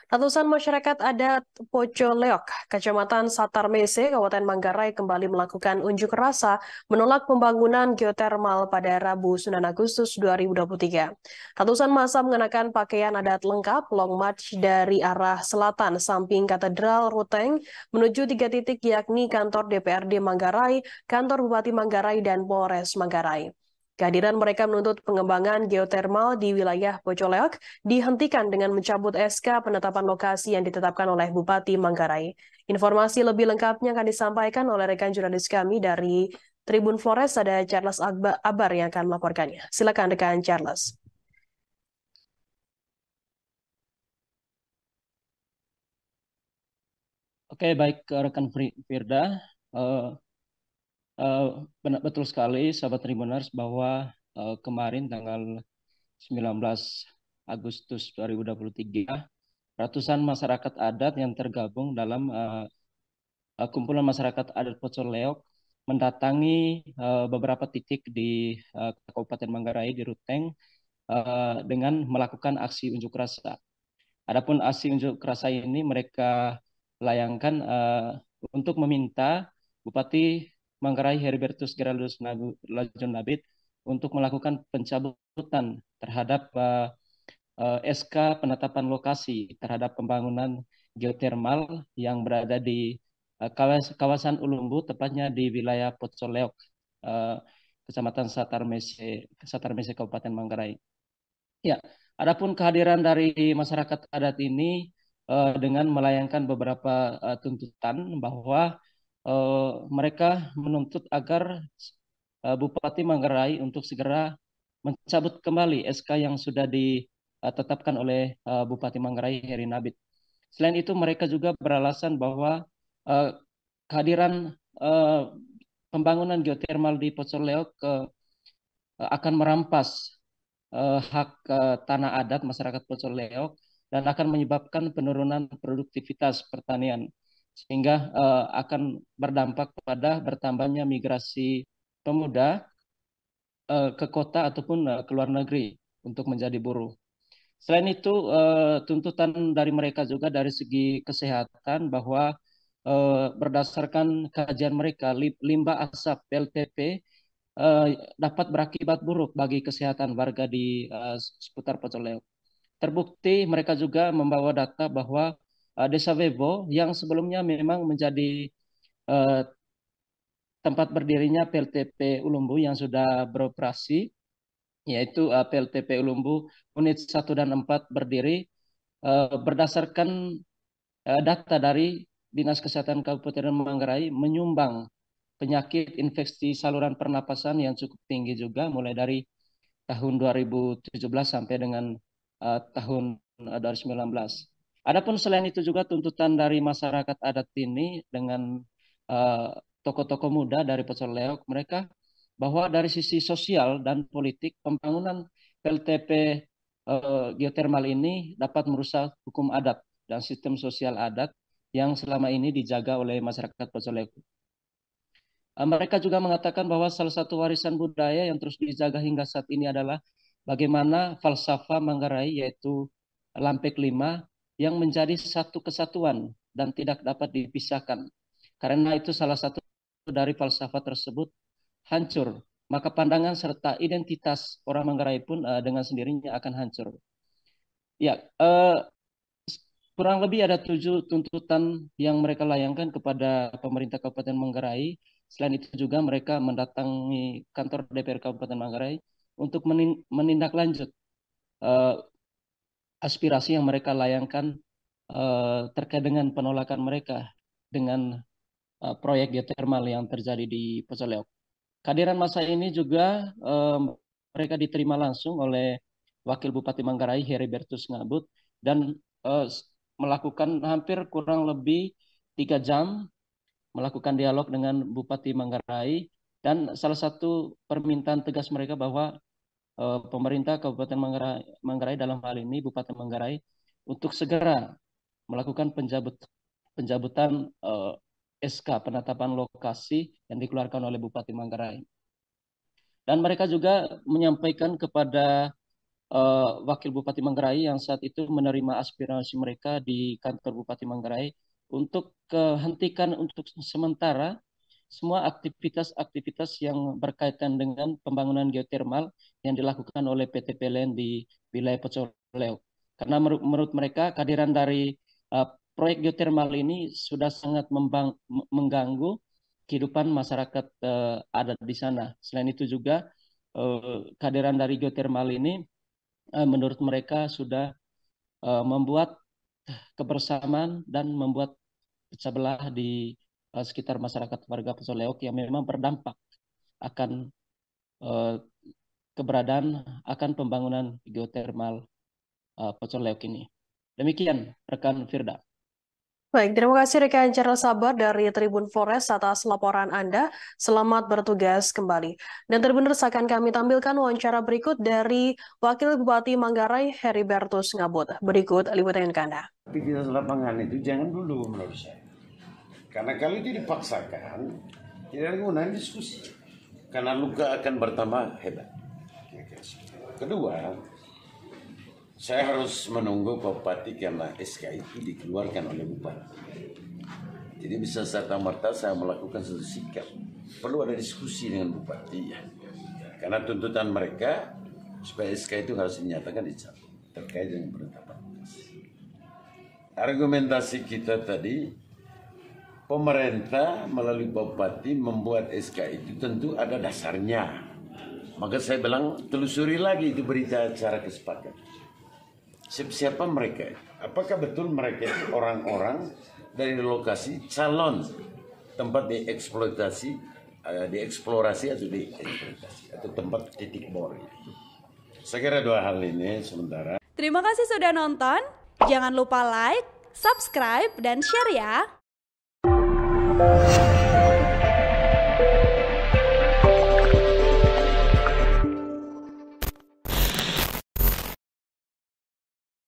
Ratusan masyarakat adat Poco Leok, Kecamatan Satarmese, Kabupaten Manggarai kembali melakukan unjuk rasa menolak pembangunan geotermal pada Rabu 9 Agustus 2023. Ratusan massa mengenakan pakaian adat lengkap long march dari arah selatan samping Katedral Ruteng menuju 3 titik yakni kantor DPRD Manggarai, kantor Bupati Manggarai, dan Polres Manggarai. Kehadiran mereka menuntut pengembangan geotermal di wilayah Pocoleok dihentikan dengan mencabut SK penetapan lokasi yang ditetapkan oleh Bupati Manggarai. Informasi lebih lengkapnya akan disampaikan oleh rekan jurnalis kami dari Tribun Flores, ada Charles Abar yang akan melaporkannya. Silakan rekan Charles. Oke, baik rekan Firda. Eh, Betul sekali, sahabat Tribuners, bahwa kemarin tanggal 19 Agustus 2023, ratusan masyarakat adat yang tergabung dalam kumpulan masyarakat adat Pocoleok mendatangi beberapa titik di Kabupaten Manggarai di Ruteng dengan melakukan aksi unjuk rasa. Adapun aksi unjuk rasa ini mereka layangkan untuk meminta Bupati Manggarai Heribertus Geraldus Lajon Nabit untuk melakukan pencabutan terhadap SK penetapan lokasi terhadap pembangunan geotermal yang berada di kawasan Ulumbu, tepatnya di wilayah Pocoleok, Kecamatan Satarmese, Kabupaten Manggarai. Ya, adapun kehadiran dari masyarakat adat ini dengan melayangkan beberapa tuntutan bahwa mereka menuntut agar Bupati Manggarai untuk segera mencabut kembali SK yang sudah ditetapkan oleh Bupati Manggarai Heri Nabit. Selain itu mereka juga beralasan bahwa uh, kehadiran pembangunan geotermal di Pocoleok akan merampas hak tanah adat masyarakat Pocoleok dan akan menyebabkan penurunan produktivitas pertanian sehingga akan berdampak pada bertambahnya migrasi pemuda ke kota ataupun ke luar negeri untuk menjadi buruh. Selain itu, tuntutan dari mereka juga dari segi kesehatan bahwa berdasarkan kajian mereka, limbah asap PLTP dapat berakibat buruk bagi kesehatan warga di seputar Pocoleok. Terbukti mereka juga membawa data bahwa Desa Webo yang sebelumnya memang menjadi uh, tempat berdirinya PLTP Ulumbu yang sudah beroperasi, yaitu PLTP Ulumbu unit 1 dan 4 berdiri berdasarkan data dari Dinas Kesehatan Kabupaten Manggarai menyumbang penyakit infeksi saluran pernapasan yang cukup tinggi juga mulai dari tahun 2017 sampai dengan tahun 2019. Adapun selain itu juga tuntutan dari masyarakat adat ini dengan tokoh-tokoh muda dari Pocoleok, mereka bahwa dari sisi sosial dan politik pembangunan PLTP geotermal ini dapat merusak hukum adat dan sistem sosial adat yang selama ini dijaga oleh masyarakat Pocoleok. Mereka juga mengatakan bahwa salah satu warisan budaya yang terus dijaga hingga saat ini adalah bagaimana falsafah Manggarai, yaitu Lampek Lima, yang menjadi satu kesatuan dan tidak dapat dipisahkan. Karena itu salah satu dari falsafah tersebut hancur, maka pandangan serta identitas orang Manggarai pun dengan sendirinya akan hancur. Ya, kurang lebih ada 7 tuntutan yang mereka layangkan kepada pemerintah Kabupaten Manggarai. Selain itu juga mereka mendatangi kantor DPR Kabupaten Manggarai untuk menindaklanjut aspirasi yang mereka layangkan terkait dengan penolakan mereka dengan proyek geotermal yang terjadi di Pocoleok. Kehadiran masa ini juga mereka diterima langsung oleh Wakil Bupati Manggarai Heribertus Ngabut dan melakukan hampir kurang lebih 3 jam melakukan dialog dengan Bupati Manggarai, dan salah satu permintaan tegas mereka bahwa pemerintah Kabupaten Manggarai dalam hal ini Bupati Manggarai untuk segera melakukan pencabutan SK penetapan lokasi yang dikeluarkan oleh Bupati Manggarai. Dan mereka juga menyampaikan kepada Wakil Bupati Manggarai yang saat itu menerima aspirasi mereka di kantor Bupati Manggarai untuk hentikan untuk sementara semua aktivitas-aktivitas yang berkaitan dengan pembangunan geotermal yang dilakukan oleh PT PLN di wilayah Pocoleo. Karena menurut mereka kehadiran dari proyek geotermal ini sudah sangat mengganggu kehidupan masyarakat adat di sana. Selain itu juga kehadiran dari geotermal ini menurut mereka sudah membuat kebersamaan dan membuat pecah belah di sekitar masyarakat warga Pocoleok yang memang berdampak akan keberadaan akan pembangunan geotermal Pocoleok ini. Demikian rekan Firda. Baik, terima kasih rekan Charles Sabar dari Tribun Flores atas laporan Anda. Selamat bertugas kembali. Dan Tribuners akan kami tampilkan wawancara berikut dari Wakil Bupati Manggarai Heribertus Ngabut. Berikut liputan Anda. Aktivitas lapangan itu jangan dulu menurut saya. Karena kalau itu dipaksakan, tidak ada gunanya diskusi. Karena luka akan bertambah hebat. Kedua, saya harus menunggu Bupati karena SK itu dikeluarkan oleh Bupati. Jadi bisa serta-merta saya melakukan satu sikap. Perlu ada diskusi dengan Bupati ya. Karena tuntutan mereka supaya SK itu harus dinyatakan dicabut terkait dengan penetapan. Argumentasi kita tadi, pemerintah melalui Bupati membuat SK itu tentu ada dasarnya. Maka saya bilang telusuri lagi itu berita acara kesepakatan. Siapa mereka? Apakah betul mereka itu orang-orang dari lokasi calon tempat dieksplorasi atau dieksploitasi atau tempat titik bor itu? Saya kira dua hal ini sementara. Terima kasih sudah nonton. Jangan lupa like, subscribe, dan share ya.